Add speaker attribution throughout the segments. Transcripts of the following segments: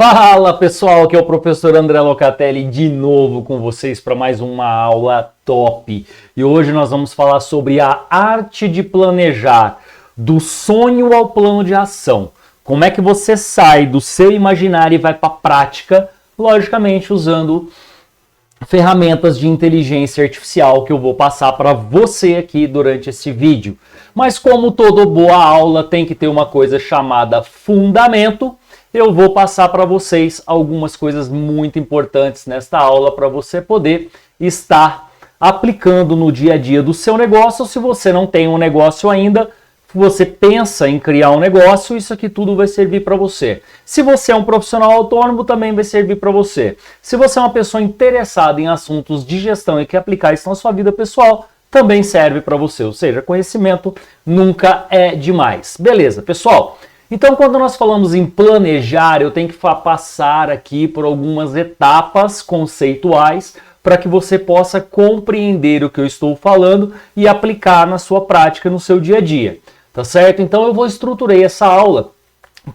Speaker 1: Fala pessoal, aqui é o professor André Locatelli de novo com vocês para mais uma aula top. E hoje nós vamos falar sobre a arte de planejar, do sonho ao plano de ação. Como é que você sai do seu imaginário e vai para a prática, logicamente usando ferramentas de inteligência artificial que eu vou passar para você aqui durante esse vídeo. Mas como toda boa aula tem que ter uma coisa chamada fundamento, eu vou passar para vocês algumas coisas muito importantes nesta aula para você poder estar aplicando no dia a dia do seu negócio. Se você não tem um negócio ainda, você pensa em criar um negócio, isso aqui tudo vai servir para você. Se você é um profissional autônomo, também vai servir para você. Se você é uma pessoa interessada em assuntos de gestão e quer aplicar isso na sua vida pessoal, também serve para você. Ou seja, conhecimento nunca é demais. Beleza, pessoal? Então, quando nós falamos em planejar, eu tenho que passar aqui por algumas etapas conceituais para que você possa compreender o que eu estou falando e aplicar na sua prática, no seu dia a dia. Tá certo? Então, eu vou estruturar essa aula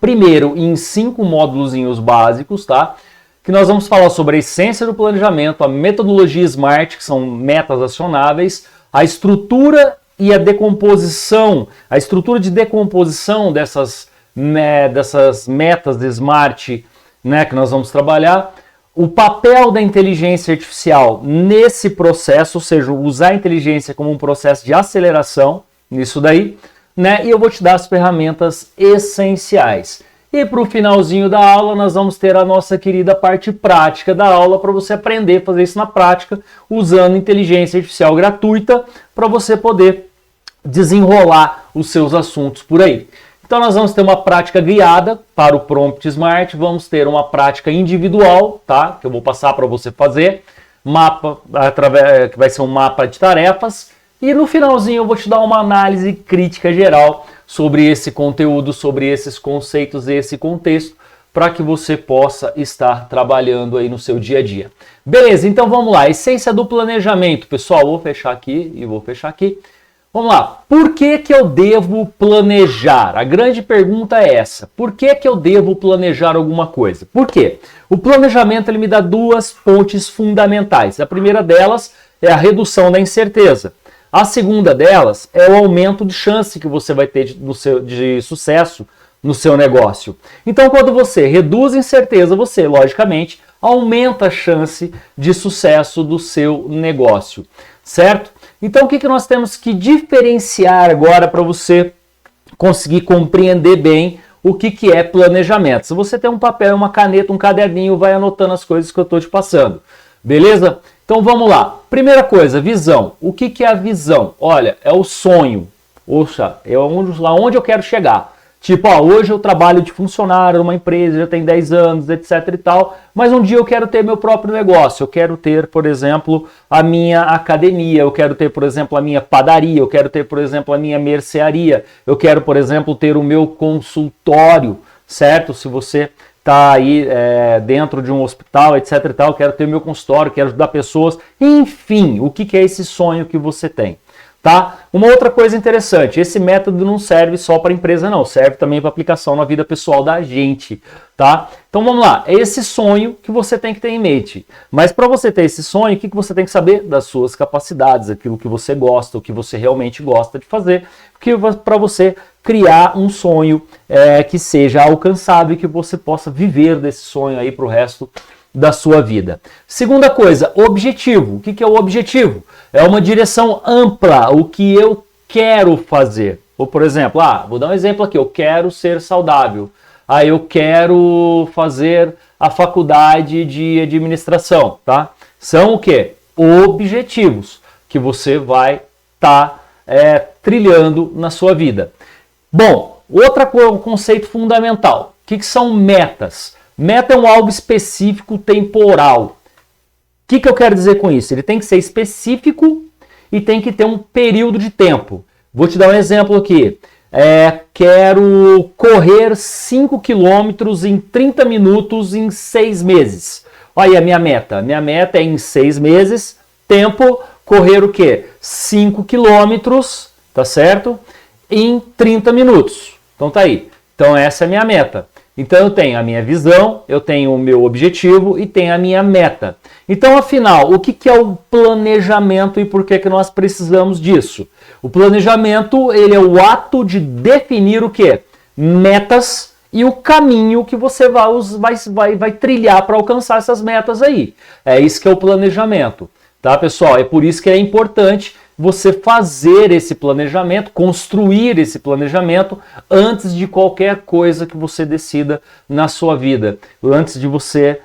Speaker 1: primeiro em 5 módulozinhos básicos, tá? Que nós vamos falar sobre a essência do planejamento, a metodologia SMART, que são metas acionáveis, a estrutura e a decomposição, a estrutura de decomposição dessas metas de SMART, né, que nós vamos trabalhar, o papel da inteligência artificial nesse processo, ou seja, usar a inteligência como um processo de aceleração nisso daí, né, e eu vou te dar as ferramentas essenciais. E para o finalzinho da aula, nós vamos ter a nossa querida parte prática da aula para você aprender a fazer isso na prática, usando inteligência artificial gratuita para você poder desenrolar os seus assuntos por aí. Então nós vamos ter uma prática guiada para o Prompt Smart, vamos ter uma prática individual, tá? Que eu vou passar para você fazer, que vai ser um mapa de tarefas, e no finalzinho eu vou te dar uma análise crítica geral sobre esse conteúdo, sobre esses conceitos e esse contexto, para que você possa estar trabalhando aí no seu dia a dia. Beleza, então vamos lá, essência do planejamento, pessoal, vou fechar aqui e vou fechar aqui. Vamos lá, por que eu devo planejar? A grande pergunta é essa, por que eu devo planejar alguma coisa? Por quê? O planejamento ele me dá 2 pontes fundamentais. A primeira delas é a redução da incerteza. A segunda delas é o aumento de chance que você vai ter de sucesso no seu negócio. Então, quando você reduz a incerteza, você, logicamente, aumenta a chance de sucesso do seu negócio, certo? Então, o que nós temos que diferenciar agora para você conseguir compreender bem o que é planejamento? Se você tem um papel, uma caneta, um caderninho, vai anotando as coisas que eu estou te passando. Beleza? Então, vamos lá. Primeira coisa, visão. O que é a visão? Olha, é o sonho. Poxa, é onde eu quero chegar. Tipo, hoje eu trabalho de funcionário numa empresa, já tem 10 anos, etc e tal, mas um dia eu quero ter meu próprio negócio, eu quero ter, por exemplo, a minha academia, eu quero ter, por exemplo, a minha padaria, eu quero ter, por exemplo, a minha mercearia, eu quero, por exemplo, ter o meu consultório, certo? Se você está aí dentro de um hospital, etc e tal, eu quero ter meu consultório, quero ajudar pessoas, enfim, o que é esse sonho que você tem? Tá? Uma outra coisa interessante, esse método não serve só para a empresa não, serve também para aplicação na vida pessoal da gente, tá? Então vamos lá, é esse sonho que você tem que ter em mente, mas para você ter esse sonho, o que você tem que saber? Das suas capacidades, aquilo que você gosta, o que você realmente gosta de fazer, para você criar um sonho que seja alcançável e que você possa viver desse sonho aí para o resto da sua vida. Segunda coisa, objetivo. O que é o objetivo? É uma direção ampla, o que eu quero fazer. Ou, por exemplo, vou dar um exemplo aqui, eu quero ser saudável. Eu quero fazer a faculdade de administração, tá? São o quê? Objetivos que você vai estar trilhando na sua vida. Bom, outro conceito fundamental. O que são metas? Meta é algo específico, temporal. O que eu quero dizer com isso? Ele tem que ser específico e tem que ter um período de tempo. Vou te dar um exemplo aqui. Quero correr 5 quilômetros em 30 minutos em 6 meses. Olha aí a minha meta. Minha meta é em 6 meses, tempo, correr o quê? 5 quilômetros, tá certo? Em 30 minutos. Então tá aí. Então essa é a minha meta. Então eu tenho a minha visão, eu tenho o meu objetivo e tenho a minha meta. Então, afinal, o que é o planejamento e por que nós precisamos disso? O planejamento, ele é o ato de definir o quê? Metas e o caminho que você vai trilhar para alcançar essas metas aí. É isso que é o planejamento, tá, pessoal? É por isso que é importante você fazer esse planejamento, construir esse planejamento antes de qualquer coisa que você decida na sua vida. Antes de você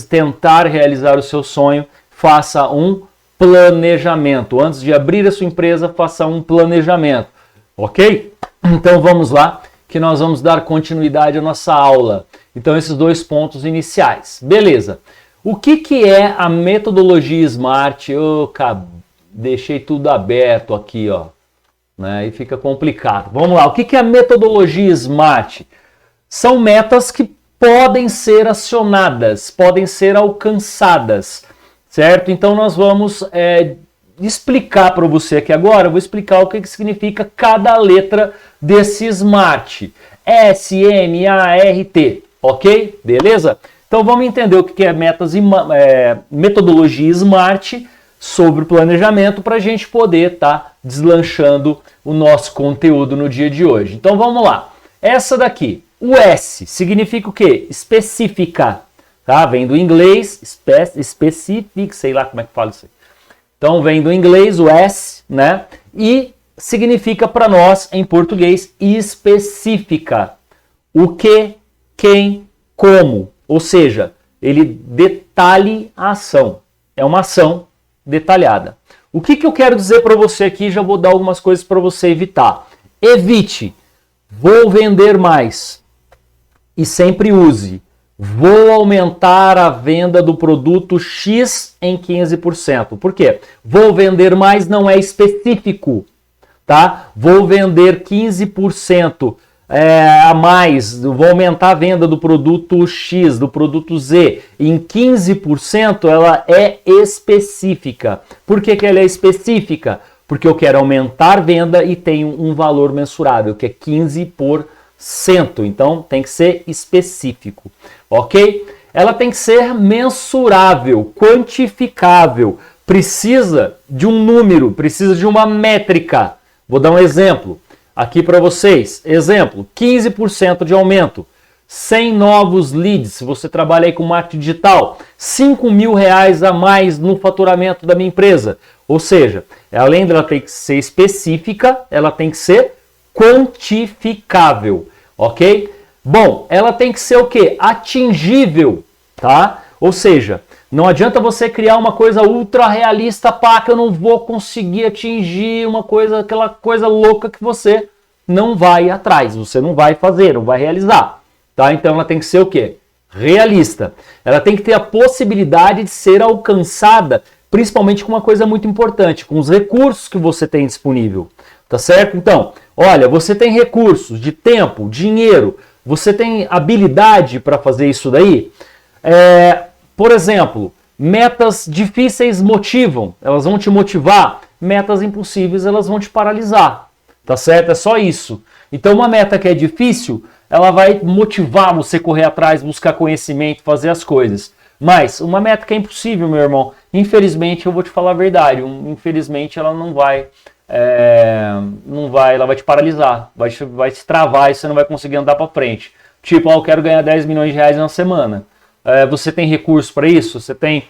Speaker 1: tentar realizar o seu sonho, faça um planejamento. Antes de abrir a sua empresa, faça um planejamento. Ok? Então vamos lá, que nós vamos dar continuidade à nossa aula. Então esses 2 pontos iniciais. Beleza. O que é a metodologia SMART? Deixei tudo aberto aqui, ó, né? E fica complicado. Vamos lá, o que é a metodologia SMART? São metas que podem ser acionadas, podem ser alcançadas, certo? Então nós vamos explicar para você aqui agora, eu vou explicar o que significa cada letra desse SMART. S-M-A-R-T, ok? Beleza? Então vamos entender o que é metodologia SMART sobre o planejamento para a gente poder estar deslanchando o nosso conteúdo no dia de hoje. Então vamos lá. Essa daqui, o S, significa o quê? Específica, tá? Vem do inglês, specific, sei lá como é que fala isso aí. Então vem do inglês o S, né? E significa para nós, em português, específica. O que, quem, como. Ou seja, ele detalhe a ação. É uma ação detalhada. O que eu quero dizer para você aqui, já vou dar algumas coisas para você evitar. Evite, vou vender mais e sempre use, vou aumentar a venda do produto X em 15%. Por quê? Vou vender mais não é específico, tá? Vou vender 15% a mais, vou aumentar a venda do produto X, do produto Z, em 15%, ela é específica. Por que ela é específica? Porque eu quero aumentar a venda e tenho um valor mensurável, que é 15%. Então, tem que ser específico, ok? Ela tem que ser mensurável, quantificável, precisa de um número, precisa de uma métrica. Vou dar um exemplo aqui para vocês. Exemplo, 15% de aumento, 100 novos leads, se você trabalha aí com marketing digital, R$5.000 a mais no faturamento da minha empresa. Ou seja, além dela ter que ser específica, ela tem que ser quantificável, ok? Bom, ela tem que ser o quê? Atingível, tá? Ou seja, não adianta você criar uma coisa ultra realista, pá, que eu não vou conseguir atingir aquela coisa louca que você não vai atrás, você não vai fazer, não vai realizar, tá? Então ela tem que ser o quê? Realista. Ela tem que ter a possibilidade de ser alcançada, principalmente com uma coisa muito importante, com os recursos que você tem disponível, tá certo? Então, olha, você tem recursos de tempo, dinheiro, você tem habilidade para fazer isso daí? Por exemplo, metas difíceis motivam, elas vão te motivar. Metas impossíveis, elas vão te paralisar, tá certo? É só isso. Então uma meta que é difícil, ela vai motivar você a correr atrás, buscar conhecimento, fazer as coisas. Mas uma meta que é impossível, meu irmão, infelizmente, eu vou te falar a verdade, infelizmente ela não vai, ela vai te paralisar, vai te travar e você não vai conseguir andar para frente. Tipo, eu quero ganhar 10 milhões de reais em uma semana. Você tem recurso para isso? Você tem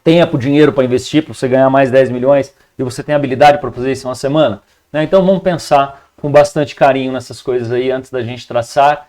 Speaker 1: tempo, dinheiro para investir, para você ganhar mais 10 milhões e você tem habilidade para fazer isso em uma semana? Então vamos pensar com bastante carinho nessas coisas aí antes da gente traçar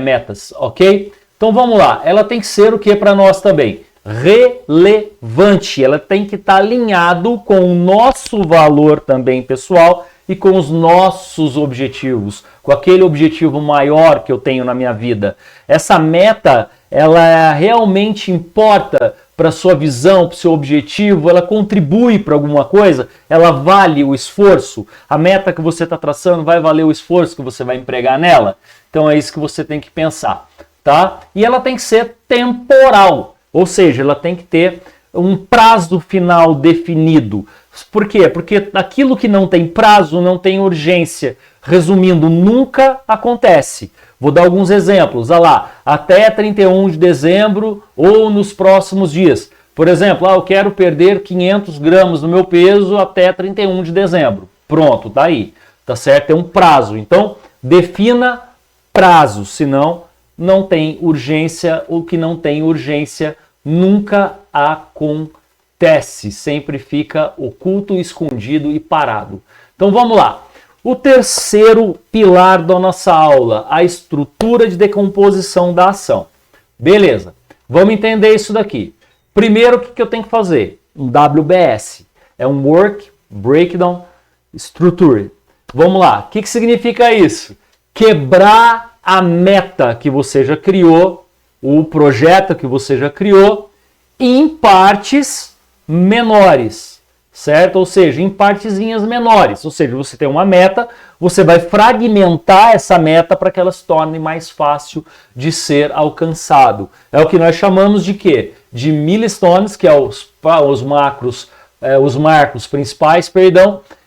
Speaker 1: metas, ok? Então vamos lá, ela tem que ser o que para nós também? Relevante, ela tem que estar alinhado com o nosso valor também pessoal e com os nossos objetivos, com aquele objetivo maior que eu tenho na minha vida. Essa meta, ela realmente importa para a sua visão, para o seu objetivo, ela contribui para alguma coisa, ela vale o esforço, a meta que você está traçando vai valer o esforço que você vai empregar nela? Então é isso que você tem que pensar, tá? E ela tem que ser temporal, ou seja, ela tem que ter um prazo final definido. Por quê? Porque aquilo que não tem prazo não tem urgência. Resumindo, nunca acontece. Vou dar alguns exemplos. Olha lá, até 31 de dezembro ou nos próximos dias. Por exemplo, eu quero perder 500 gramas do meu peso até 31 de dezembro. Pronto, tá aí. Tá certo? É um prazo. Então, defina prazo, senão não tem urgência. O que não tem urgência nunca acontece. Sempre fica oculto, escondido e parado. Então, vamos lá. O terceiro pilar da nossa aula, a estrutura de decomposição da ação. Beleza, vamos entender isso daqui. Primeiro, o que eu tenho que fazer? Um WBS. É um Work Breakdown Structure. Vamos lá, o que significa isso? Quebrar a meta que você já criou, o projeto que você já criou, em partes menores. Certo? Ou seja, em partezinhas menores. Ou seja, você tem uma meta, você vai fragmentar essa meta para que ela se torne mais fácil de ser alcançado. É o que nós chamamos de quê? De milestones, que é os marcos principais,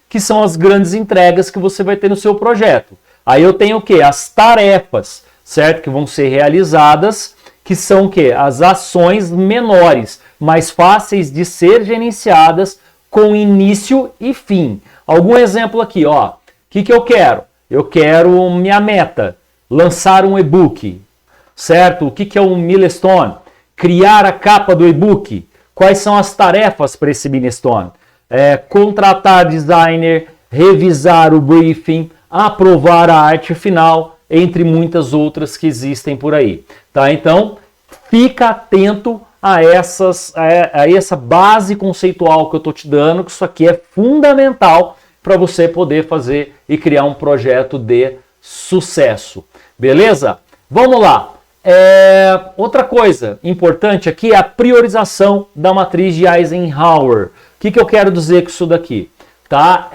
Speaker 1: que são as grandes entregas que você vai ter no seu projeto. Aí eu tenho o quê? As tarefas, certo? Que vão ser realizadas, que são o quê? As ações menores, mais fáceis de ser gerenciadas, com início e fim. Algum exemplo aqui, ó. O que eu quero? Eu quero minha meta, lançar um e-book, certo? O que é um milestone? Criar a capa do e-book. Quais são as tarefas para esse milestone? Contratar designer, revisar o briefing, aprovar a arte final, entre muitas outras que existem por aí. Tá? Então, fica atento a essa base conceitual que eu estou te dando, que isso aqui é fundamental para você poder fazer e criar um projeto de sucesso. Beleza? Vamos lá. Outra coisa importante aqui é a priorização da matriz de Eisenhower. O que eu quero dizer com isso daqui? Tá?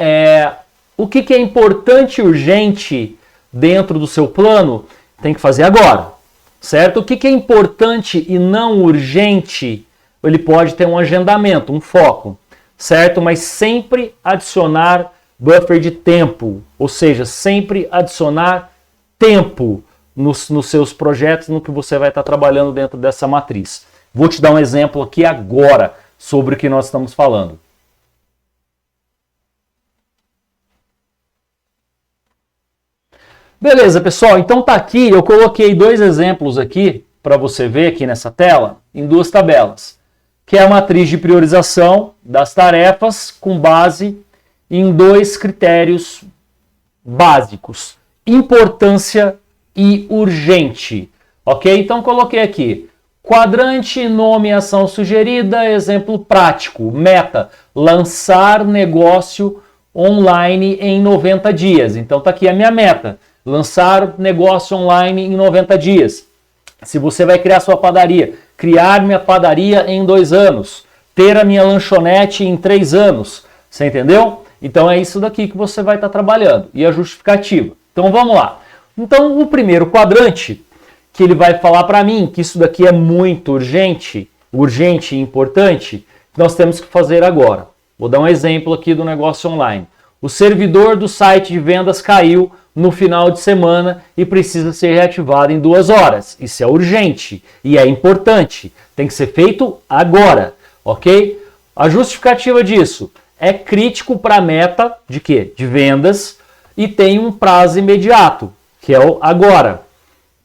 Speaker 1: O que é importante e urgente dentro do seu plano, tem que fazer agora. Certo? O que é importante e não urgente, ele pode ter um agendamento, um foco, certo? Mas sempre adicionar buffer de tempo, ou seja, sempre adicionar tempo nos seus projetos, no que você vai estar trabalhando dentro dessa matriz. Vou te dar um exemplo aqui agora sobre o que nós estamos falando. Beleza, pessoal, então tá aqui, eu coloquei dois exemplos aqui para você ver aqui nessa tela, em duas tabelas, que é a matriz de priorização das tarefas com base em dois critérios básicos, importância e urgente, ok? Então coloquei aqui, quadrante, nome e ação sugerida, exemplo prático, meta, lançar negócio online em 90 dias, então tá aqui a minha meta. Lançar negócio online em 90 dias. Se você vai criar sua padaria, criar minha padaria em 2 anos, ter a minha lanchonete em 3 anos. Você entendeu? Então é isso daqui que você vai estar trabalhando. E a justificativa. Então vamos lá. Então o primeiro quadrante, que ele vai falar para mim que isso daqui é muito urgente e importante, nós temos que fazer agora. Vou dar um exemplo aqui do negócio online. O servidor do site de vendas caiu no final de semana e precisa ser reativado em 2 horas. Isso é urgente e é importante. Tem que ser feito agora, ok? A justificativa disso é crítico para a meta de quê? De vendas e tem um prazo imediato, que é o agora.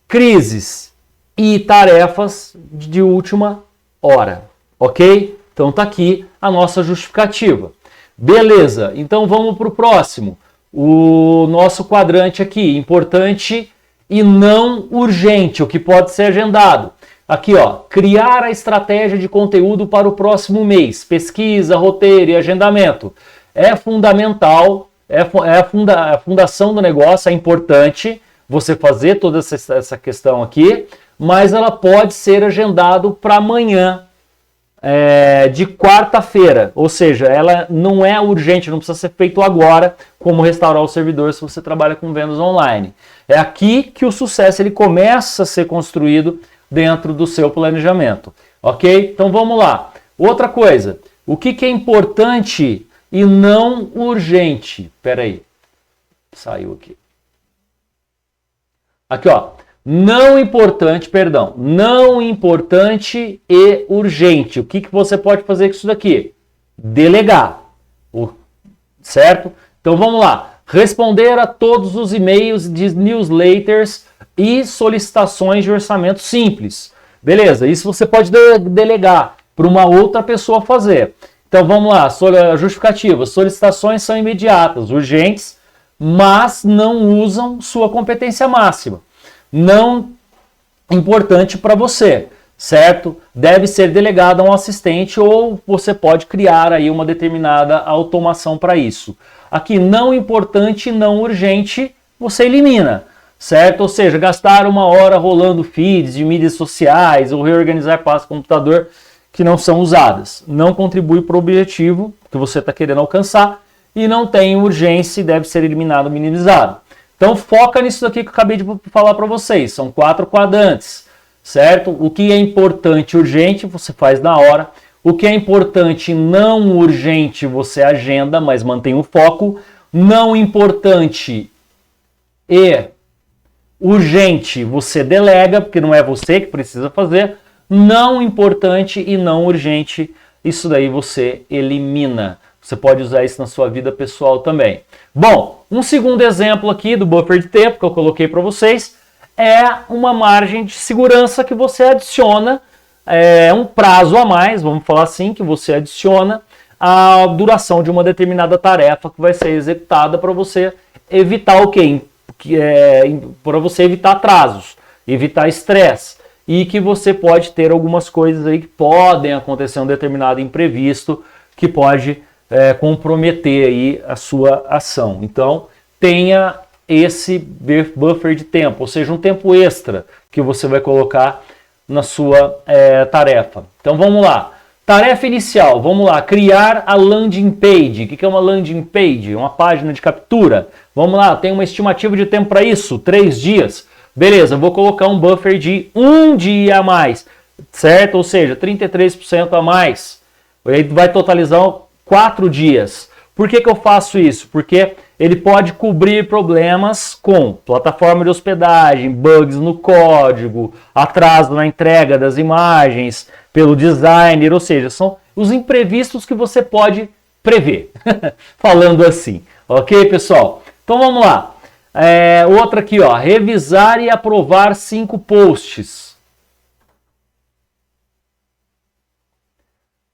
Speaker 1: Crises e tarefas de última hora, ok? Então tá aqui a nossa justificativa. Beleza, então vamos para o próximo. O nosso quadrante aqui, importante e não urgente, o que pode ser agendado. Aqui, ó, criar a estratégia de conteúdo para o próximo mês. Pesquisa, roteiro e agendamento. É fundamental, a fundação do negócio, é importante você fazer toda essa questão aqui, mas ela pode ser agendado para amanhã. De quarta-feira, ou seja, ela não é urgente, não precisa ser feito agora, como restaurar o servidor se você trabalha com vendas online. É aqui que o sucesso ele começa a ser construído dentro do seu planejamento, ok? Então vamos lá. Outra coisa, o que é importante e não urgente? Espera aí, saiu aqui. Aqui, ó. Não importante, perdão. Não importante e urgente. O que você pode fazer com isso daqui? Delegar. Certo? Então vamos lá. Responder a todos os e-mails de newsletters e solicitações de orçamento simples. Beleza, isso você pode delegar para uma outra pessoa fazer. Então vamos lá, justificativa. Solicitações são imediatas, urgentes, mas não usam sua competência máxima. Não importante para você, certo? Deve ser delegado a um assistente ou você pode criar aí uma determinada automação para isso. Aqui, não importante e não urgente, você elimina, certo? Ou seja, gastar uma hora rolando feeds de mídias sociais ou reorganizar pastas do computador que não são usadas. Não contribui para o objetivo que você está querendo alcançar e não tem urgência e deve ser eliminado, minimizado. Então foca nisso aqui que eu acabei de falar para vocês. São 4 quadrantes, certo? O que é importante e urgente você faz na hora. O que é importante e não urgente você agenda, mas mantém o foco. Não importante e urgente você delega, porque não é você que precisa fazer. Não importante e não urgente, isso daí você elimina. Você pode usar isso na sua vida pessoal também. Bom, um segundo exemplo aqui do buffer de tempo que eu coloquei para vocês é uma margem de segurança que você adiciona, um prazo a mais, vamos falar assim, que você adiciona a duração de uma determinada tarefa que vai ser executada para você evitar o quê? Para você evitar atrasos, evitar estresse. E que você pode ter algumas coisas aí que podem acontecer um determinado imprevisto que pode comprometer aí a sua ação. Então, tenha esse buffer de tempo, ou seja, um tempo extra que você vai colocar na sua tarefa. Então, vamos lá. Tarefa inicial, vamos lá, criar a landing page. O que é uma landing page? Uma página de captura. Vamos lá, tem uma estimativa de tempo para isso, 3 dias. Beleza, vou colocar um buffer de 1 dia a mais, certo? Ou seja, 33% a mais. Ele vai totalizar 4 dias. Por que eu faço isso? Porque ele pode cobrir problemas com plataforma de hospedagem, bugs no código, atraso na entrega das imagens, pelo designer, ou seja, são os imprevistos que você pode prever, falando assim. Ok, pessoal? Então vamos lá. Outra aqui, ó, revisar e aprovar 5 posts.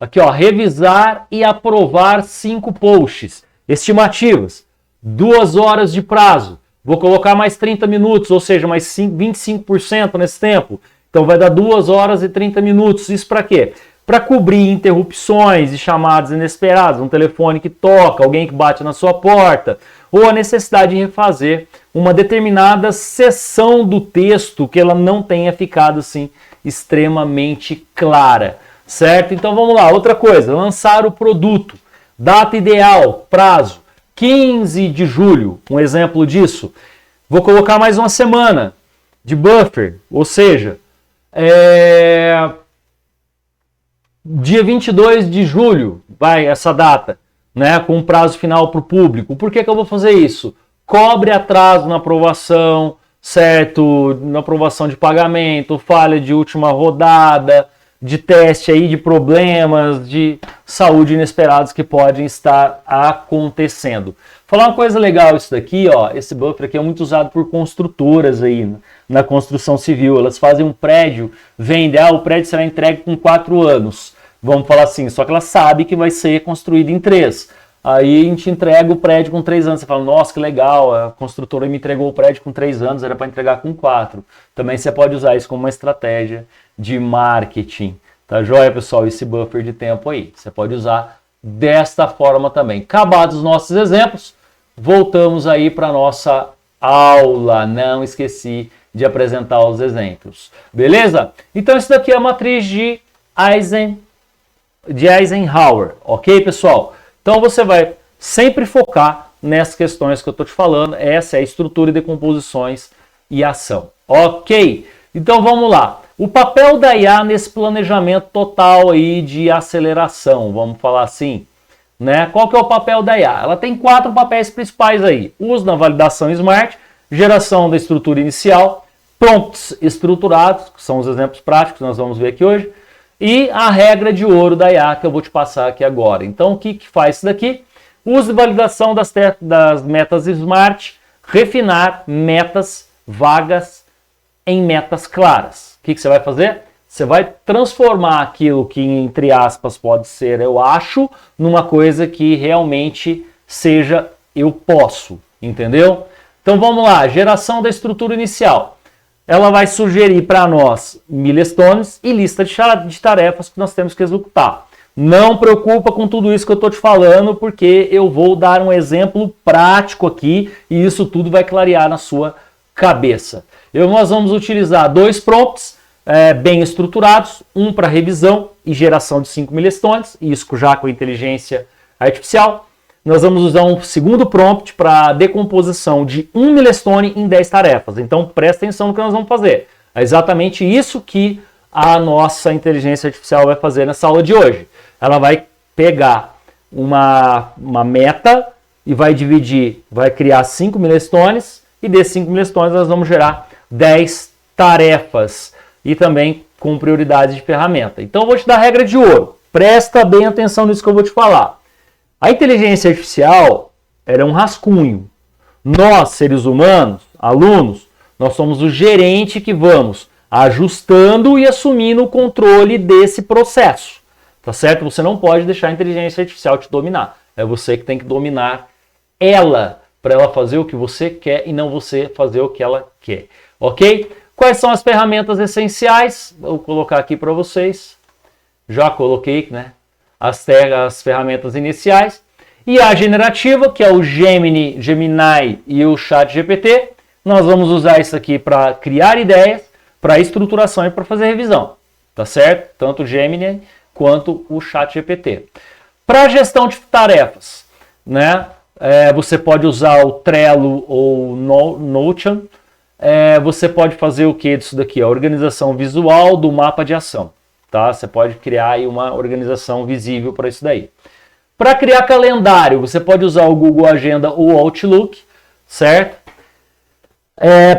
Speaker 1: Aqui, ó, revisar e aprovar 5 posts. Estimativas, 2 horas de prazo. Vou colocar mais 30 minutos, ou seja, mais 25% nesse tempo. Então vai dar 2 horas e 30 minutos. Isso para quê? Para cobrir interrupções e chamadas inesperadas, um telefone que toca, alguém que bate na sua porta, ou a necessidade de refazer uma determinada seção do texto que ela não tenha ficado assim extremamente clara, certo? Então vamos lá, outra coisa, lançar o produto, data ideal, prazo, 15 de julho, um exemplo disso. Vou colocar mais uma semana de buffer, ou seja, dia 22 de julho, vai essa data, né, com prazo final para o público. Por que eu vou fazer isso? Cobre atraso na aprovação, certo? Na aprovação de pagamento, falha de última rodada, de teste aí de problemas de saúde inesperados que podem estar acontecendo. Falar uma coisa legal isso daqui, ó, esse buffer aqui é muito usado por construtoras aí na construção civil. Elas fazem um prédio, vendem, o prédio será entregue com 4 anos. Vamos falar assim, só que ela sabe que vai ser construído em 3. Aí a gente entrega o prédio com 3 anos. Você fala, nossa, que legal, a construtora me entregou o prédio com 3 anos, era para entregar com 4. Também você pode usar isso como uma estratégia de marketing. Tá joia, pessoal? Esse buffer de tempo aí. Você pode usar desta forma também. Acabados os nossos exemplos, voltamos aí para a nossa aula. Não esqueci de apresentar os exemplos. Beleza? Então, isso daqui é a matriz de Eisenhower, ok, pessoal? Então você vai sempre focar nessas questões que eu estou te falando. Essa é a estrutura e decomposições e ação, ok? Então vamos lá. O papel da IA nesse planejamento total aí de aceleração, vamos falar assim, né? Qual que é o papel da IA? Ela tem 4 papéis principais aí. Uso na validação Smart, geração da estrutura inicial, prompts estruturados, que são os exemplos práticos que nós vamos ver aqui hoje, e a regra de ouro da IA que eu vou te passar aqui agora. Então, o que faz isso daqui? Uso e validação das metas SMART, refinar metas vagas em metas claras. O que você vai fazer? Você vai transformar aquilo que, entre aspas, pode ser eu acho, numa coisa que realmente seja eu posso, entendeu? Então vamos lá, geração da estrutura inicial. Ela vai sugerir para nós milestones e lista de tarefas que nós temos que executar. Não preocupa com tudo isso que eu estou te falando, porque eu vou dar um exemplo prático aqui e isso tudo vai clarear na sua cabeça. Nós vamos utilizar 2 prompts bem estruturados, um para revisão e geração de 5 milestones, isso já com inteligência artificial. Nós vamos usar um segundo prompt para decomposição de 1 milestone em 10 tarefas. Então presta atenção no que nós vamos fazer. É exatamente isso que a nossa inteligência artificial vai fazer nessa aula de hoje. Ela vai pegar uma meta e vai dividir, vai criar 5 milestones e desses 5 milestones nós vamos gerar 10 tarefas e também com prioridades de ferramenta. Então eu vou te dar a regra de ouro. Presta bem atenção nisso que eu vou te falar. A inteligência artificial ela é um rascunho. Nós, seres humanos, alunos, nós somos o gerente que vamos ajustando e assumindo o controle desse processo. Tá certo? Você não pode deixar a inteligência artificial te dominar. É você que tem que dominar ela para ela fazer o que você quer e não você fazer o que ela quer. Ok? Quais são as ferramentas essenciais? Vou colocar aqui para vocês. Já coloquei, né? As ferramentas iniciais. E a generativa, que é o Gemini e o ChatGPT. Nós vamos usar isso aqui para criar ideias, para estruturação e para fazer revisão. Tá certo? Tanto o Gemini quanto o ChatGPT. Para gestão de tarefas, né? Você pode usar o Trello ou o Notion. Você pode fazer o que disso daqui? A organização visual do mapa de ação. Tá? Você pode criar aí uma organização visível para isso daí. Para criar calendário, você pode usar o Google Agenda ou o Outlook, certo?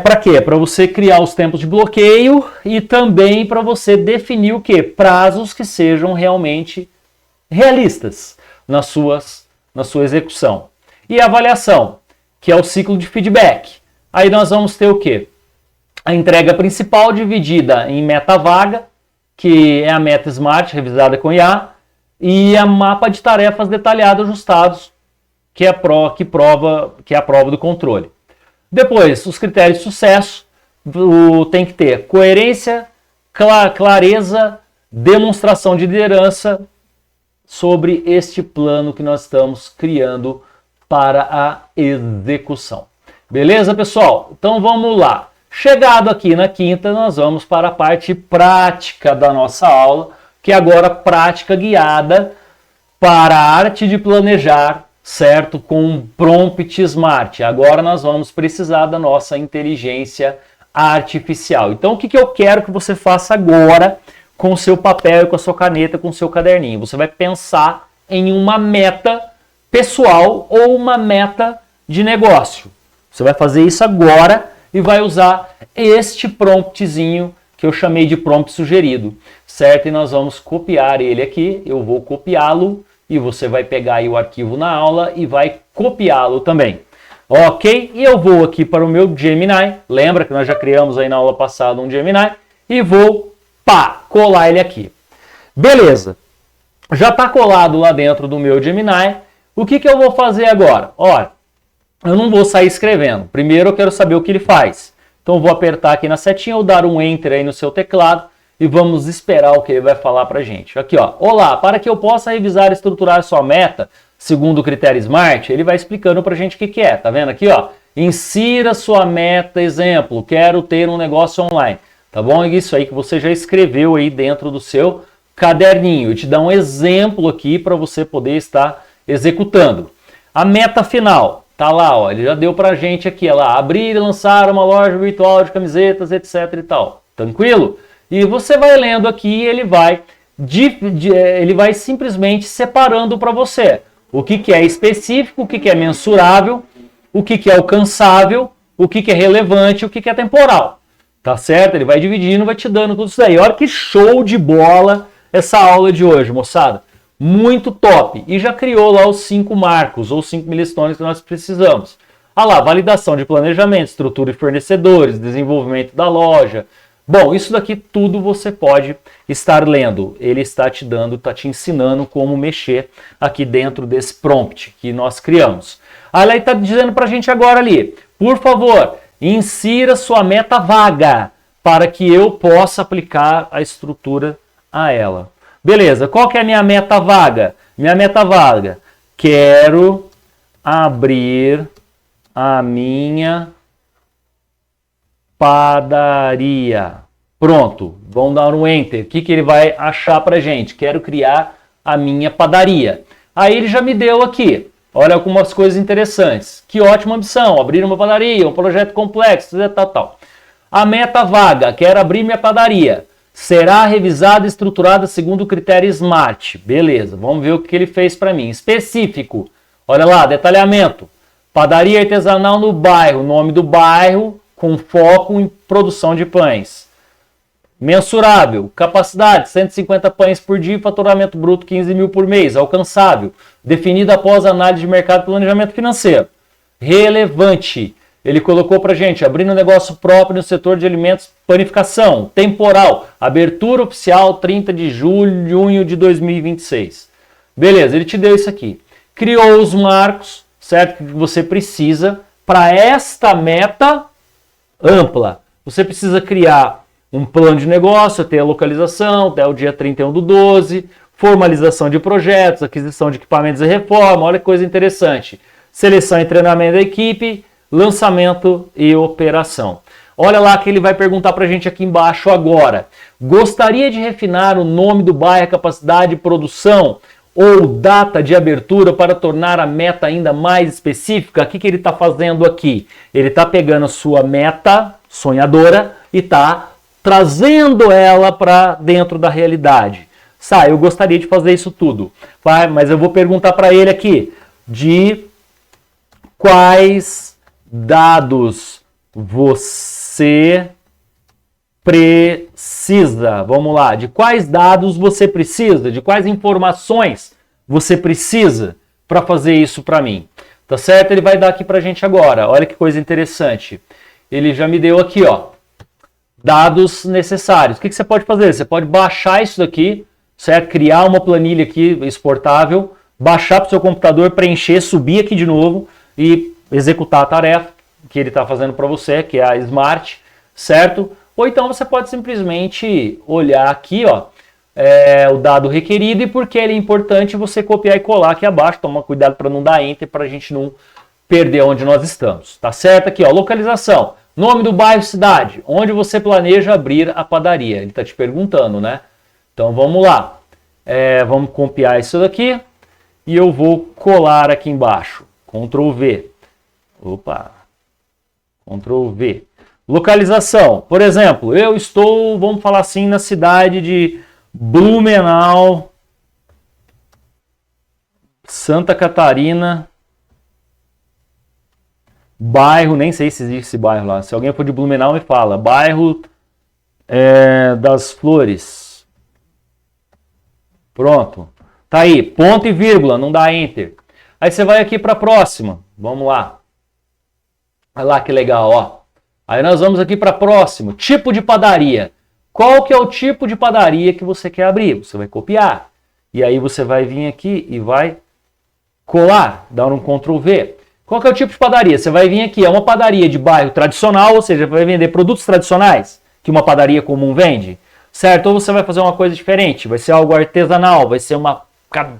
Speaker 1: Para quê? Para você criar os tempos de bloqueio e também para você definir o quê? Prazos que sejam realmente realistas na sua execução. E a avaliação, que é o ciclo de feedback. Aí nós vamos ter o quê? A entrega principal dividida em meta vaga, que é a meta SMART revisada com IA, e a mapa de tarefas detalhado ajustados, que é a prova do controle. Depois, os critérios de sucesso, tem que ter coerência, clareza, demonstração de liderança sobre este plano que nós estamos criando para a execução. Beleza, pessoal? Então vamos lá. Chegado aqui na quinta, nós vamos para a parte prática da nossa aula, que é agora prática guiada para a arte de planejar, certo? Com prompt SMART. Agora nós vamos precisar da nossa inteligência artificial. Então o que eu quero que você faça agora com o seu papel, com a sua caneta, com o seu caderninho? Você vai pensar em uma meta pessoal ou uma meta de negócio. Você vai fazer isso agora e vai usar este promptzinho que eu chamei de prompt sugerido, certo? E nós vamos copiar ele aqui, eu vou copiá-lo e você vai pegar aí o arquivo na aula e vai copiá-lo também. Ok? E eu vou aqui para o meu Gemini, lembra que nós já criamos aí na aula passada um Gemini, e vou, colar ele aqui. Beleza, já está colado lá dentro do meu Gemini, o que eu vou fazer agora? Olha, eu não vou sair escrevendo. Primeiro eu quero saber o que ele faz. Então eu vou apertar aqui na setinha ou dar um Enter aí no seu teclado e vamos esperar o que ele vai falar pra gente. Aqui, ó. Olá, para que eu possa revisar e estruturar sua meta segundo o critério SMART, ele vai explicando pra gente o que é. Tá vendo aqui, ó? Insira sua meta, exemplo, quero ter um negócio online. Tá bom? Isso aí que você já escreveu aí dentro do seu caderninho. Eu te dou um exemplo aqui para você poder estar executando. A meta final. Tá lá, ó, ele já deu pra gente aqui, lá, abrir e lançar uma loja virtual de camisetas, etc e tal. Tranquilo? E você vai lendo aqui e ele vai simplesmente separando para você o que é específico, o que é mensurável, o que é alcançável, o que é relevante, o que é temporal. Tá certo? Ele vai dividindo, vai te dando tudo isso daí. Olha que show de bola essa aula de hoje, moçada. Muito top. E já criou lá os 5 marcos ou 5 milestones que nós precisamos. Ah lá, validação de planejamento, estrutura de fornecedores, desenvolvimento da loja. Bom, isso daqui tudo você pode estar lendo. Ele está te dando, está te ensinando como mexer aqui dentro desse prompt que nós criamos. Aí ele está dizendo para a gente agora ali, por favor, insira sua meta vaga para que eu possa aplicar a estrutura a ela. Beleza, qual que é a minha meta vaga? Minha meta vaga, quero abrir a minha padaria. Pronto, vamos dar um enter. O que ele vai achar pra gente? Quero criar a minha padaria. Aí ele já me deu aqui, olha algumas coisas interessantes. Que ótima ambição, abrir uma padaria, um projeto complexo, tal. A meta vaga, quero abrir minha padaria. Será revisada e estruturada segundo o critério SMART. Beleza, vamos ver o que ele fez para mim. Específico, olha lá, detalhamento. Padaria artesanal no bairro, nome do bairro, com foco em produção de pães. Mensurável, capacidade, 150 pães por dia, faturamento bruto 15 mil por mês, alcançável. Definido após análise de mercado e planejamento financeiro. Relevante. Ele colocou pra gente, abrindo um negócio próprio no setor de alimentos, panificação, temporal, abertura oficial 30 de junho de 2026. Beleza, ele te deu isso aqui. Criou os marcos, certo? Que você precisa para esta meta ampla. Você precisa criar um plano de negócio, ter a localização até o dia 31/12, formalização de projetos, aquisição de equipamentos e reforma, olha que coisa interessante. Seleção e treinamento da equipe, lançamento e operação. Olha lá que ele vai perguntar para a gente aqui embaixo agora. Gostaria de refinar o nome do bairro, capacidade de produção ou data de abertura para tornar a meta ainda mais específica? O que ele está fazendo aqui? Ele está pegando a sua meta sonhadora e está trazendo ela para dentro da realidade. Eu gostaria de fazer isso tudo, mas eu vou perguntar para ele aqui de quais dados você precisa. Vamos lá, de quais dados você precisa, de quais informações você precisa para fazer isso para mim. Tá certo? Ele vai dar aqui pra gente agora. Olha que coisa interessante. Ele já me deu aqui, ó, dados necessários. O que você pode fazer? Você pode baixar isso daqui, certo? Criar uma planilha aqui exportável, baixar para o seu computador, preencher, subir aqui de novo e executar a tarefa que ele está fazendo para você, que é a SMART, certo? Ou então você pode simplesmente olhar aqui, ó, o dado requerido e porque ele é importante você copiar e colar aqui abaixo. Toma cuidado para não dar enter, para a gente não perder onde nós estamos, tá certo? Aqui, ó, localização, nome do bairro, cidade, onde você planeja abrir a padaria. Ele está te perguntando, né? Então vamos lá, vamos copiar isso daqui e eu vou colar aqui embaixo, Ctrl V. Opa, Ctrl V. Localização, por exemplo, eu estou, vamos falar assim, na cidade de Blumenau, Santa Catarina, bairro, nem sei se existe esse bairro lá, se alguém for de Blumenau me fala, bairro das Flores. Pronto, tá aí, ponto e vírgula, não dá enter. Aí você vai aqui para a próxima, vamos lá. Olha lá que legal, ó. Aí nós vamos aqui para próximo, tipo de padaria. Qual que é o tipo de padaria que você quer abrir? Você vai copiar. E aí você vai vir aqui e vai colar, dar um Ctrl V. Qual que é o tipo de padaria? Você vai vir aqui, é uma padaria de bairro tradicional, ou seja, vai vender produtos tradicionais que uma padaria comum vende, certo? Ou você vai fazer uma coisa diferente, vai ser algo artesanal, vai ser uma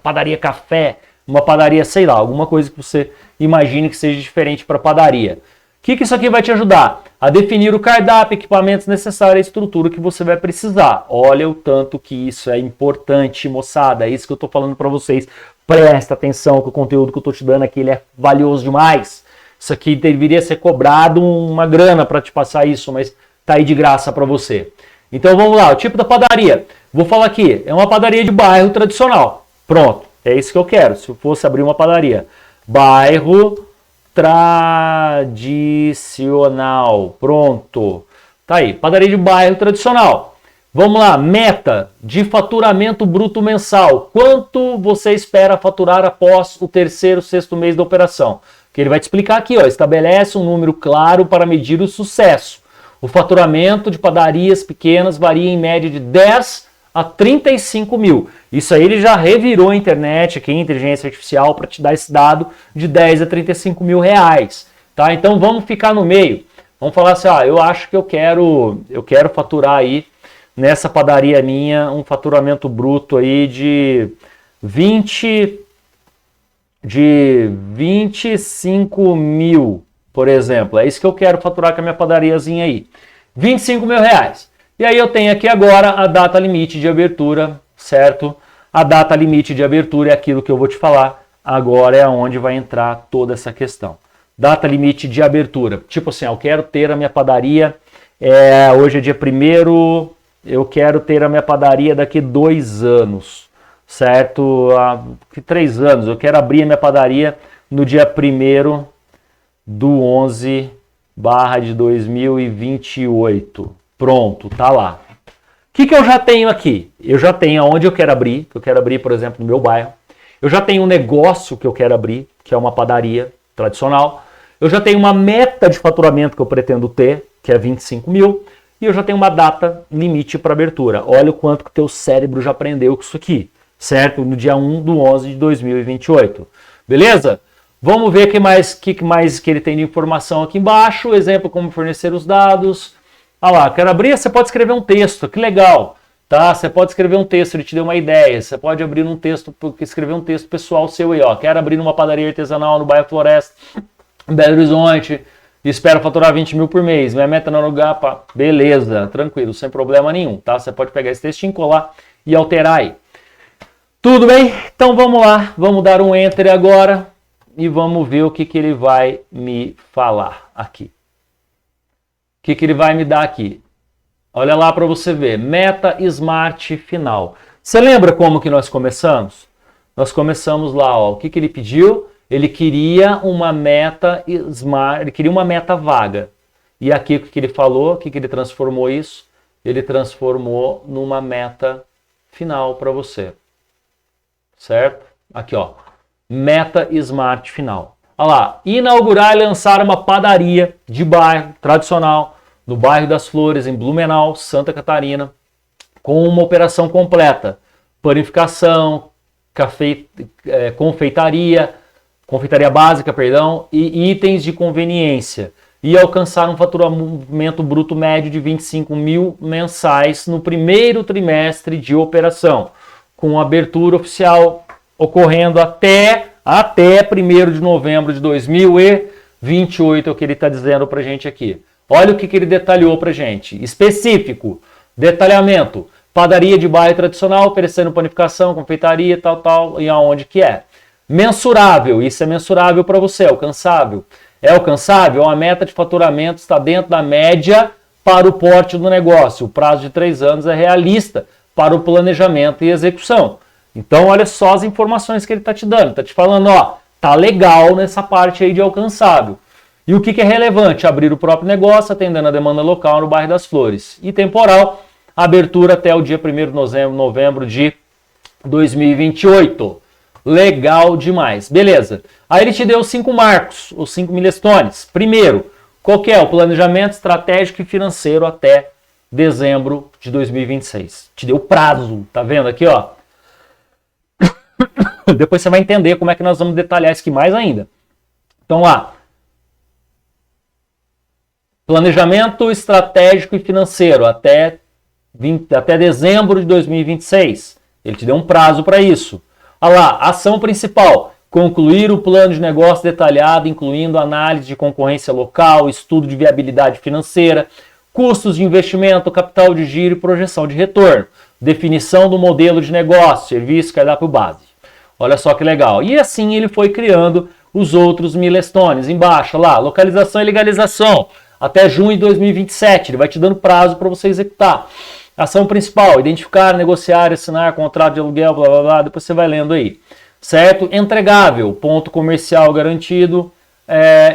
Speaker 1: padaria café, uma padaria, sei lá, alguma coisa que você imagine que seja diferente para padaria. O que isso aqui vai te ajudar? A definir o cardápio, equipamentos necessários, a estrutura que você vai precisar. Olha o tanto que isso é importante, moçada. É isso que eu estou falando para vocês. Presta atenção que o conteúdo que eu estou te dando aqui ele é valioso demais. Isso aqui deveria ser cobrado uma grana para te passar isso, mas tá aí de graça para você. Então vamos lá, o tipo da padaria. Vou falar aqui, é uma padaria de bairro tradicional. Pronto, é isso que eu quero. Se eu fosse abrir uma padaria. Bairro tradicional, pronto. Tá aí, padaria de bairro tradicional. Vamos lá, meta de faturamento bruto mensal. Quanto você espera faturar após o terceiro, sexto mês da operação? Que ele vai te explicar aqui, ó, estabelece um número claro para medir o sucesso. O faturamento de padarias pequenas varia em média de 10 a 35 mil. Isso aí ele já revirou a internet aqui, inteligência artificial, para te dar esse dado de 10 a 35 mil reais. Tá? Então vamos ficar no meio. Vamos falar assim, eu acho que eu quero faturar aí, nessa padaria minha, um faturamento bruto aí de 25 mil, por exemplo. É isso que eu quero faturar com a minha padariazinha aí. 25 mil reais. E aí eu tenho aqui agora a data limite de abertura, certo? A data limite de abertura é aquilo que eu vou te falar. Agora é onde vai entrar toda essa questão. Data limite de abertura. Tipo assim, eu quero ter a minha padaria, hoje é dia 1º, eu quero ter a minha padaria daqui 2 anos, certo? 3 anos, eu quero abrir a minha padaria no dia 1º/de 2028. Pronto, tá lá. O que eu já tenho aqui? Eu já tenho aonde eu quero abrir, que eu quero abrir, por exemplo, no meu bairro. Eu já tenho um negócio que eu quero abrir, que é uma padaria tradicional. Eu já tenho uma meta de faturamento que eu pretendo ter, que é 25 mil. E eu já tenho uma data limite para abertura. Olha o quanto que o teu cérebro já aprendeu com isso aqui, certo? No dia 1/11/2028. Beleza? Vamos ver o que mais que ele tem de informação aqui embaixo. Exemplo, como fornecer os dados. Olha lá, quero abrir, você pode escrever um texto, que legal. Tá? Você pode escrever um texto, ele te deu uma ideia. Você pode abrir um texto, escrever um texto pessoal seu aí, ó. Quero abrir uma padaria artesanal no bairro Floresta, em Belo Horizonte. Espero faturar 20 mil por mês. Minha meta não é lugar, pá. Beleza, tranquilo, sem problema nenhum, tá? Você pode pegar esse textinho, colar e alterar aí. Tudo bem? Então vamos lá, vamos dar um enter agora e vamos ver o que ele vai me falar aqui. O que ele vai me dar aqui? Olha lá para você ver, meta smart final. Você lembra como que nós começamos? Nós começamos lá, ó, o que ele pediu? Ele queria uma meta smart, ele queria uma meta vaga. E aqui o que ele falou, o que ele transformou isso? Ele transformou numa meta final para você. Certo? Aqui, ó. Meta smart final. Olha lá, inaugurar e lançar uma padaria de bairro tradicional no bairro das Flores, em Blumenau, Santa Catarina, com uma operação completa. Panificação, confeitaria básica, e itens de conveniência, e alcançar um faturamento bruto médio de 25 mil mensais no primeiro trimestre de operação, com abertura oficial ocorrendo até 1º de novembro de 2028, é o que ele está dizendo para a gente aqui. Olha o que ele detalhou para a gente. Específico, detalhamento, padaria de bairro tradicional, oferecendo panificação, confeitaria, tal, e aonde que é. Mensurável, isso é mensurável para você, alcançável. É alcançável? A meta de faturamento está dentro da média para o porte do negócio. O prazo de 3 anos é realista para o planejamento e execução. Então, olha só as informações que ele está te dando. Está te falando, ó, tá legal nessa parte aí de alcançável. E o que é relevante? Abrir o próprio negócio, atendendo a demanda local no bairro das Flores. E temporal, abertura até o dia 1º de novembro de 2028. Legal demais. Beleza. Aí ele te deu 5 marcos, os 5 milestones. Primeiro, qual que é? O planejamento estratégico e financeiro até dezembro de 2026. Te deu prazo, tá vendo aqui, ó? Depois você vai entender como é que nós vamos detalhar isso aqui mais ainda. Então lá. Planejamento estratégico e financeiro até dezembro de 2026. Ele te deu um prazo para isso. Olha lá, ação principal. Concluir o plano de negócio detalhado, incluindo análise de concorrência local, estudo de viabilidade financeira, custos de investimento, capital de giro e projeção de retorno. Definição do modelo de negócio, serviço, cardápio base. Olha só que legal. E assim ele foi criando os outros milestones. Embaixo, lá, localização e legalização. Até junho de 2027. Ele vai te dando prazo para você executar. Ação principal, identificar, negociar, assinar contrato de aluguel, blá blá blá. Depois você vai lendo aí. Certo? Entregável, ponto comercial garantido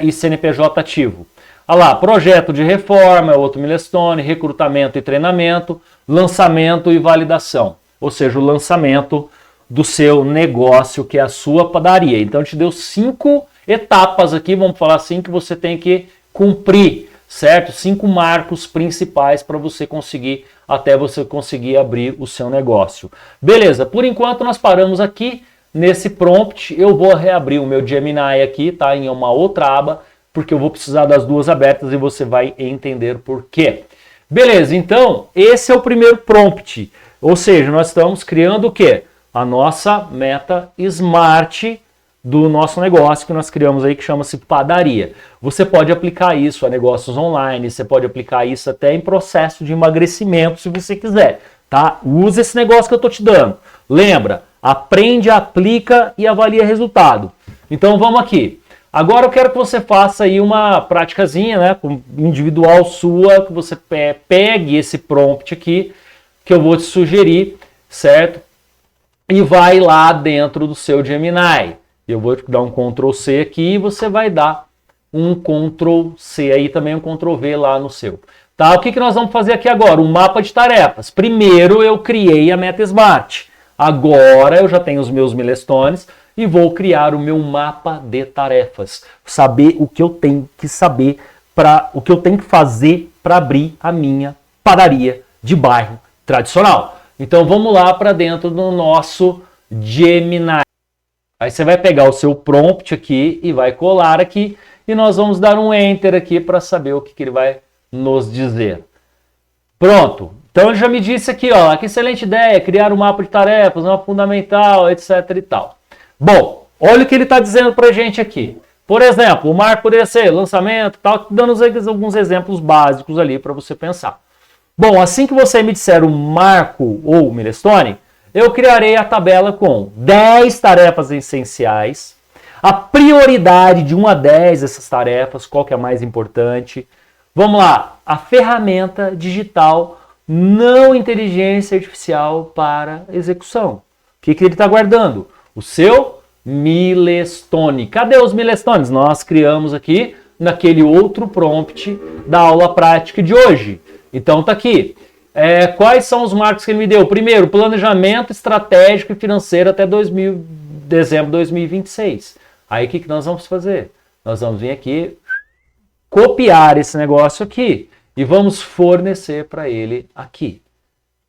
Speaker 1: e CNPJ ativo. Olha lá, projeto de reforma é outro milestone, recrutamento e treinamento, lançamento e validação. Ou seja, o lançamento do seu negócio, que é a sua padaria. Então, te deu 5 etapas aqui, vamos falar assim, que você tem que cumprir, certo? 5 marcos principais para você conseguir, até você conseguir abrir o seu negócio. Beleza, por enquanto nós paramos aqui nesse prompt. Eu vou reabrir o meu Gemini aqui, tá? Em uma outra aba, porque eu vou precisar das duas abertas e você vai entender por quê. Beleza, então esse é o primeiro prompt. Ou seja, nós estamos criando o quê? A nossa meta Smart do nosso negócio que nós criamos aí, que chama-se padaria. Você pode aplicar isso a negócios online, você pode aplicar isso até em processo de emagrecimento, se você quiser, tá? Usa esse negócio que eu tô te dando. Lembra, aprende, aplica e avalia resultado. Então vamos aqui. Agora eu quero que você faça aí uma praticazinha, né, individual sua, que você pegue esse prompt aqui, que eu vou te sugerir, certo? E vai lá dentro do seu Gemini. Eu vou te dar um Ctrl C aqui e você vai dar um Ctrl C aí também, um Ctrl V lá no seu. Tá? O que nós vamos fazer aqui agora? Um mapa de tarefas. Primeiro eu criei a meta Smart. Agora eu já tenho os meus milestones e vou criar o meu mapa de tarefas. Saber o que eu tenho que saber, o que eu tenho que fazer para abrir a minha padaria de bairro tradicional. Então vamos lá para dentro do nosso Gemini. Aí você vai pegar o seu prompt aqui e vai colar aqui e nós vamos dar um Enter aqui para saber o que ele vai nos dizer. Pronto. Então ele já me disse aqui, ó, que excelente ideia, criar um mapa de tarefas, uma fundamental, etc e tal. Bom, olha o que ele está dizendo para a gente aqui. Por exemplo, o marco poderia ser lançamento, tal, dando alguns exemplos básicos ali para você pensar. Bom, assim que você me disser o marco ou milestone, eu criarei a tabela com 10 tarefas essenciais, a prioridade de 1 a 10 dessas tarefas, qual que é a mais importante. Vamos lá, a ferramenta digital não inteligência artificial para execução. O que ele está guardando? O seu milestone. Cadê os milestones? Nós criamos aqui naquele outro prompt da aula prática de hoje. Então tá aqui. Quais são os marcos que ele me deu? Primeiro, planejamento estratégico e financeiro até dezembro de 2026. Aí o que nós vamos fazer? Nós vamos vir aqui, copiar esse negócio aqui e vamos fornecer para ele aqui.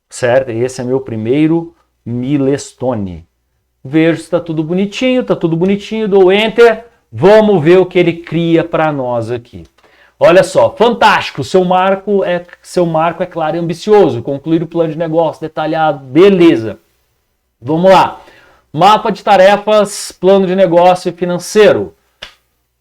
Speaker 1: Certo? Esse é meu primeiro milestone. Vejo se está tudo bonitinho, dou Enter. Vamos ver o que ele cria para nós aqui. Olha só, fantástico, seu marco é claro e ambicioso, concluir o plano de negócio detalhado, beleza. Vamos lá, mapa de tarefas, plano de negócio financeiro.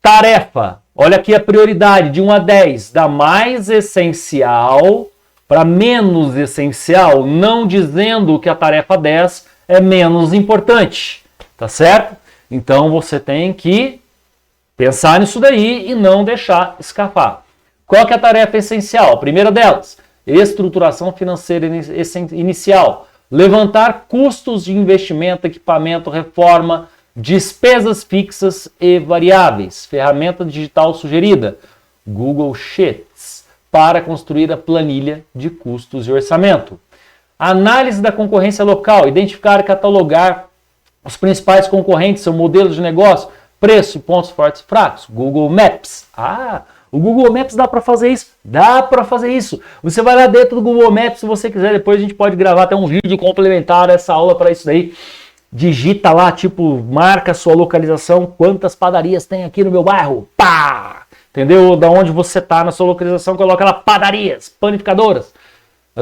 Speaker 1: Tarefa, olha aqui a prioridade de 1 a 10, da mais essencial para menos essencial, não dizendo que a tarefa 10 é menos importante, tá certo? Então você tem que pensar nisso daí e não deixar escapar. Qual que é a tarefa essencial? A primeira delas, estruturação financeira inicial. Levantar custos de investimento, equipamento, reforma, despesas fixas e variáveis. Ferramenta digital sugerida, Google Sheets, para construir a planilha de custos e orçamento. Análise da concorrência local, identificar e catalogar os principais concorrentes, seu modelo de negócio, preço, pontos fortes e fracos. Google Maps. O Google Maps dá para fazer isso? Dá para fazer isso. Você vai lá dentro do Google Maps, se você quiser, depois a gente pode gravar até um vídeo complementar essa aula para isso daí. Digita lá, tipo, marca sua localização, quantas padarias tem aqui no meu bairro. Pá! Entendeu? Da onde você tá na sua localização, coloca lá padarias, panificadoras.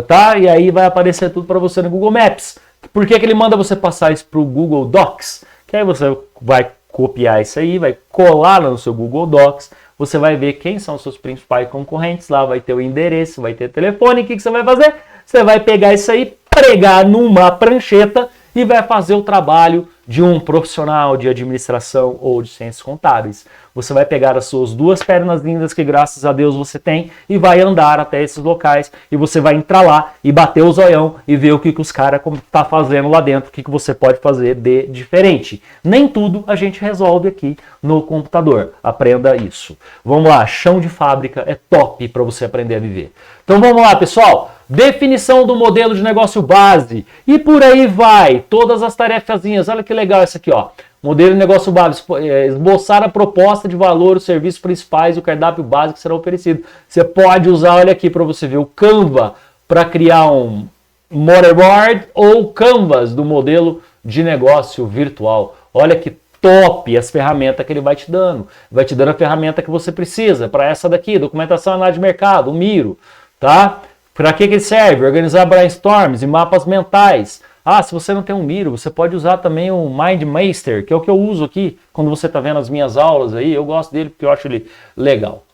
Speaker 1: Tá? E aí vai aparecer tudo para você no Google Maps. Por que ele manda você passar isso para o Google Docs? Que aí você vai copiar isso aí, vai colar no seu Google Docs, você vai ver quem são os seus principais concorrentes, lá vai ter o endereço, vai ter telefone, o que você vai fazer? Você vai pegar isso aí, pregar numa prancheta e vai fazer o trabalho de um profissional de administração ou de ciências contábeis. Você vai pegar as suas duas pernas lindas que graças a Deus você tem e vai andar até esses locais e você vai entrar lá e bater o zoião e ver o que os caras tá fazendo lá dentro, o que você pode fazer de diferente. Nem tudo a gente resolve aqui no computador. Aprenda isso. Vamos lá, chão de fábrica é top para você aprender a viver. Então vamos lá, pessoal. Definição do modelo de negócio base. E por aí vai. Todas as tarefazinhas. Olha que legal isso aqui, ó. Modelo de negócio base. Esboçar a proposta de valor, os serviços principais e o cardápio básico que será oferecido. Você pode usar, olha aqui para você ver, o Canva para criar um Moodleboard ou Canvas do modelo de negócio virtual. Olha que top as ferramentas que ele vai te dando. Vai te dando a ferramenta que você precisa para essa daqui, documentação e análise de mercado, o Miro, tá? Para que ele serve? Organizar brainstorms e mapas mentais. Ah, se você não tem um Miro, você pode usar também o MindMaster, que é o que eu uso aqui quando você está vendo as minhas aulas aí. Eu gosto dele porque eu acho ele legal.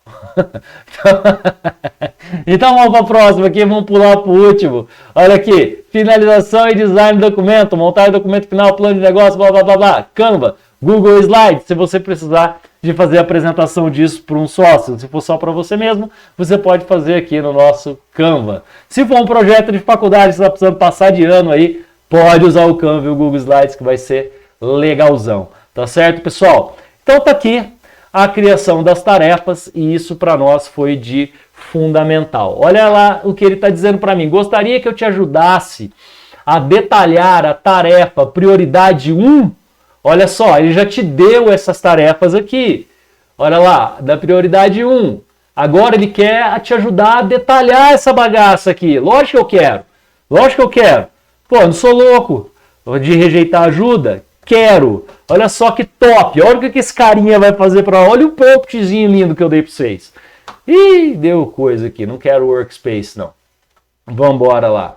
Speaker 1: Então vamos para a próxima aqui, vamos pular para o último. Olha aqui, finalização e design do documento, montar o documento final, plano de negócio, blá blá blá blá. Canva, Google Slides, se você precisar de fazer a apresentação disso para um sócio. Se for só para você mesmo, você pode fazer aqui no nosso Canva. Se for um projeto de faculdade, você está precisando passar de ano aí, pode usar o Canva e o Google Slides, que vai ser legalzão. Tá certo, pessoal? Então tá aqui a criação das tarefas e isso para nós foi de fundamental. Olha lá o que ele está dizendo para mim. Gostaria que eu te ajudasse a detalhar a tarefa prioridade 1. Olha só, ele já te deu essas tarefas aqui. Olha lá, da prioridade 1. Agora ele quer te ajudar a detalhar essa bagaça aqui. Lógico que eu quero. Lógico que eu quero. Pô, não sou louco de rejeitar ajuda. Quero. Olha só que top. Olha o que esse carinha vai fazer para... Olha o promptzinho lindo que eu dei para vocês. Ih, deu coisa aqui. Não quero workspace, não. Vamos embora lá.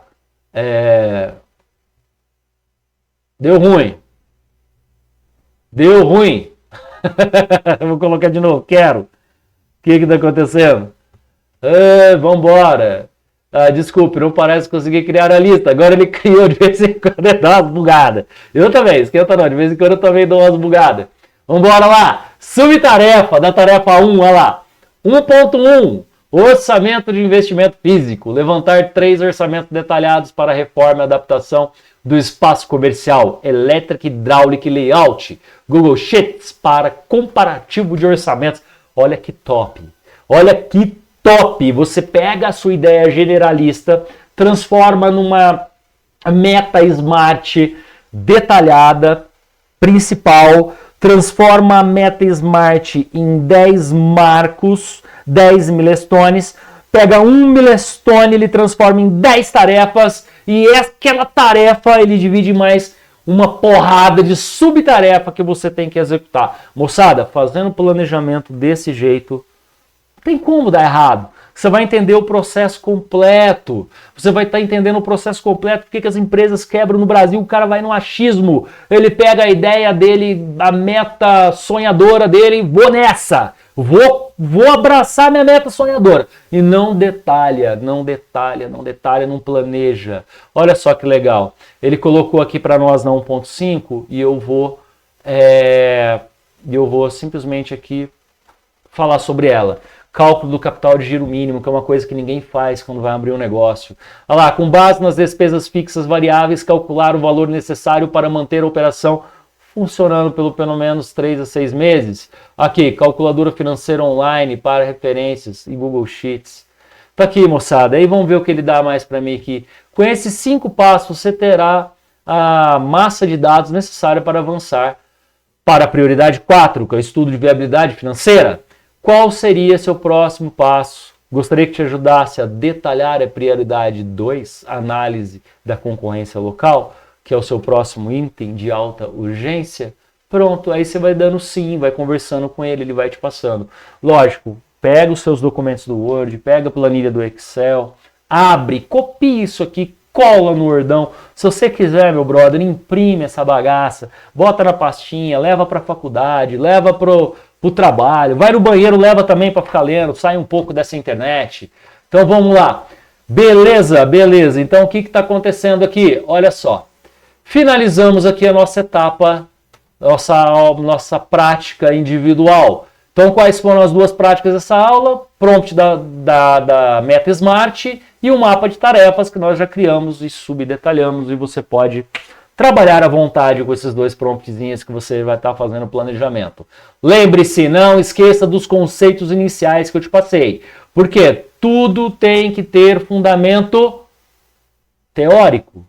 Speaker 1: Deu ruim. Deu ruim. Vou colocar de novo. Quero. O que está acontecendo? Vamos embora. Desculpe, não parece conseguir criar a lista. Agora ele criou de vez em quando, dá umas bugadas. Eu também, esquenta não. De vez em quando eu também dou umas bugadas. Vamos embora lá. Subtarefa da tarefa 1, olha lá. 1.1. Orçamento de investimento físico. Levantar 3 orçamentos detalhados para reforma e adaptação do espaço comercial, elétrica, hidráulica e layout. Google Sheets para comparativo de orçamentos. Olha que top. Olha que top. Você pega a sua ideia generalista, transforma numa meta smart detalhada, principal, transforma a meta smart em 10 marcos, 10 milestones, pega um milestone, ele transforma em 10 tarefas e aquela tarefa ele divide em mais uma porrada de subtarefa que você tem que executar. Moçada, fazendo planejamento desse jeito, não tem como dar errado. Você vai entender o processo completo. Você vai estar entendendo o processo completo, porque que as empresas quebram no Brasil. O cara vai no achismo. Ele pega a ideia dele, a meta sonhadora dele, vou nessa. Vou abraçar minha meta sonhadora. E não detalha, não planeja. Olha só que legal. Ele colocou aqui para nós na 1.5 e eu vou simplesmente aqui falar sobre ela. Cálculo do capital de giro mínimo, que é uma coisa que ninguém faz quando vai abrir um negócio. Olha lá, com base nas despesas fixas variáveis, calcular o valor necessário para manter a operação funcionando pelo menos 3 a 6 meses. Aqui, calculadora financeira online para referências e Google Sheets. Tá aqui, moçada. Aí vamos ver o que ele dá mais para mim aqui. Com esses 5 passos, você terá a massa de dados necessária para avançar para a prioridade 4, que é o estudo de viabilidade financeira. Qual seria seu próximo passo? Gostaria que te ajudasse a detalhar a prioridade 2, análise da concorrência local, que é o seu próximo item de alta urgência. Pronto, aí você vai dando sim, vai conversando com ele, ele vai te passando. Lógico, pega os seus documentos do Word, pega a planilha do Excel, abre, copia isso aqui, cola no Wordão. Se você quiser, meu brother, imprime essa bagaça, bota na pastinha, leva para a faculdade, leva pro trabalho, vai no banheiro, leva também para ficar lendo, sai um pouco dessa internet. Então vamos lá. Beleza. Então o que está acontecendo aqui? Olha só. finalizamos aqui a nossa etapa, nossa prática individual. Então, quais foram as duas práticas dessa aula? Prompt da Meta Smart e o mapa de tarefas que nós já criamos e subdetalhamos, e você pode trabalhar à vontade com esses dois promptzinhos que você vai estar fazendo o planejamento. Lembre-se, não esqueça dos conceitos iniciais que eu te passei, porque tudo tem que ter fundamento teórico.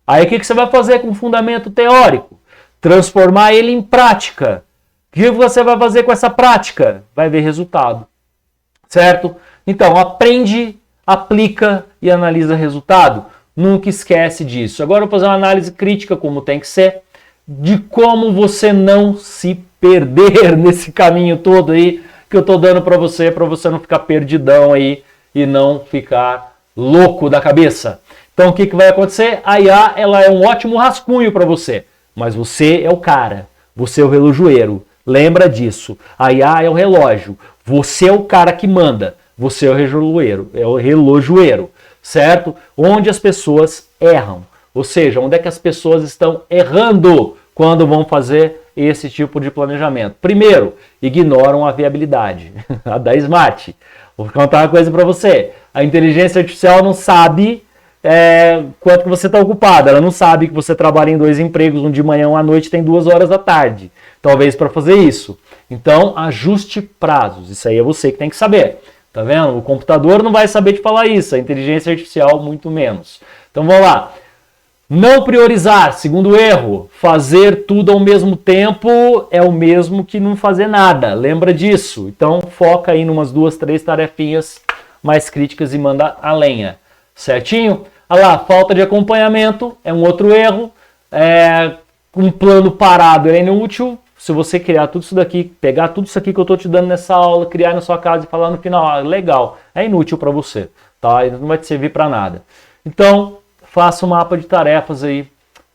Speaker 1: Aí o que você vai fazer com o fundamento teórico? Transformar ele em prática. O que você vai fazer com essa prática? Vai ver resultado. Certo? Então, aprende, aplica e analisa resultado. Nunca esquece disso. Agora eu vou fazer uma análise crítica, como tem que ser, de como você não se perder nesse caminho todo aí que eu tô dando para você não ficar perdidão aí e não ficar louco da cabeça. Então o que vai acontecer? A IA, ela é um ótimo rascunho para você, mas você é o cara, você é o relojoeiro. Lembra disso. A IA é o relógio, você é o cara que manda, você é o relojoeiro, certo? Onde as pessoas erram, ou seja, onde é que as pessoas estão errando quando vão fazer esse tipo de planejamento? Primeiro, ignoram a viabilidade, a da Smart. Vou contar uma coisa para você, a inteligência artificial não sabe quanto que você está ocupado, ela não sabe que você trabalha em 2 empregos, um de manhã, um à noite, tem 2 horas da tarde, talvez para fazer isso. Então, ajuste prazos, isso aí é você que tem que saber. Tá vendo? O computador não vai saber te falar isso, a inteligência artificial muito menos. Então vamos lá. Não priorizar, segundo erro. Fazer tudo ao mesmo tempo é o mesmo que não fazer nada. Lembra disso? Então foca aí em umas 2, 3 tarefinhas mais críticas e manda a lenha. Certinho? Olha lá, falta de acompanhamento é um outro erro. Um plano parado é inútil. Se você criar tudo isso daqui, pegar tudo isso aqui que eu estou te dando nessa aula, criar na sua casa e falar no final, legal, é inútil para você, tá? Não vai te servir para nada. Então, faça um mapa de tarefas aí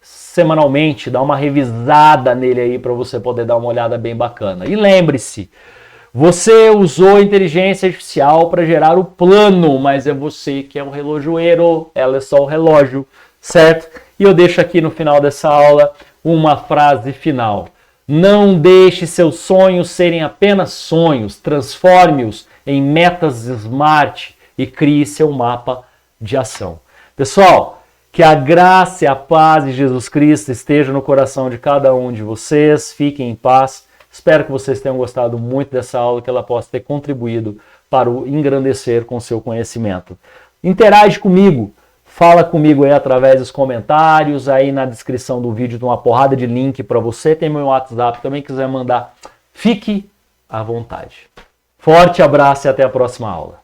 Speaker 1: semanalmente, dá uma revisada nele aí para você poder dar uma olhada bem bacana. E lembre-se, você usou a inteligência artificial para gerar o plano, mas é você que é o relojoeiro, ela é só o relógio, certo? E eu deixo aqui no final dessa aula uma frase final. Não deixe seus sonhos serem apenas sonhos, transforme-os em metas smart e crie seu mapa de ação. Pessoal, que a graça e a paz de Jesus Cristo estejam no coração de cada um de vocês, fiquem em paz. Espero que vocês tenham gostado muito dessa aula, que ela possa ter contribuído para o engrandecer com o seu conhecimento. Interage comigo. Fala comigo aí através dos comentários, aí na descrição do vídeo tem uma porrada de link para você, tem meu WhatsApp também, quiser mandar, fique à vontade. Forte abraço e até a próxima aula.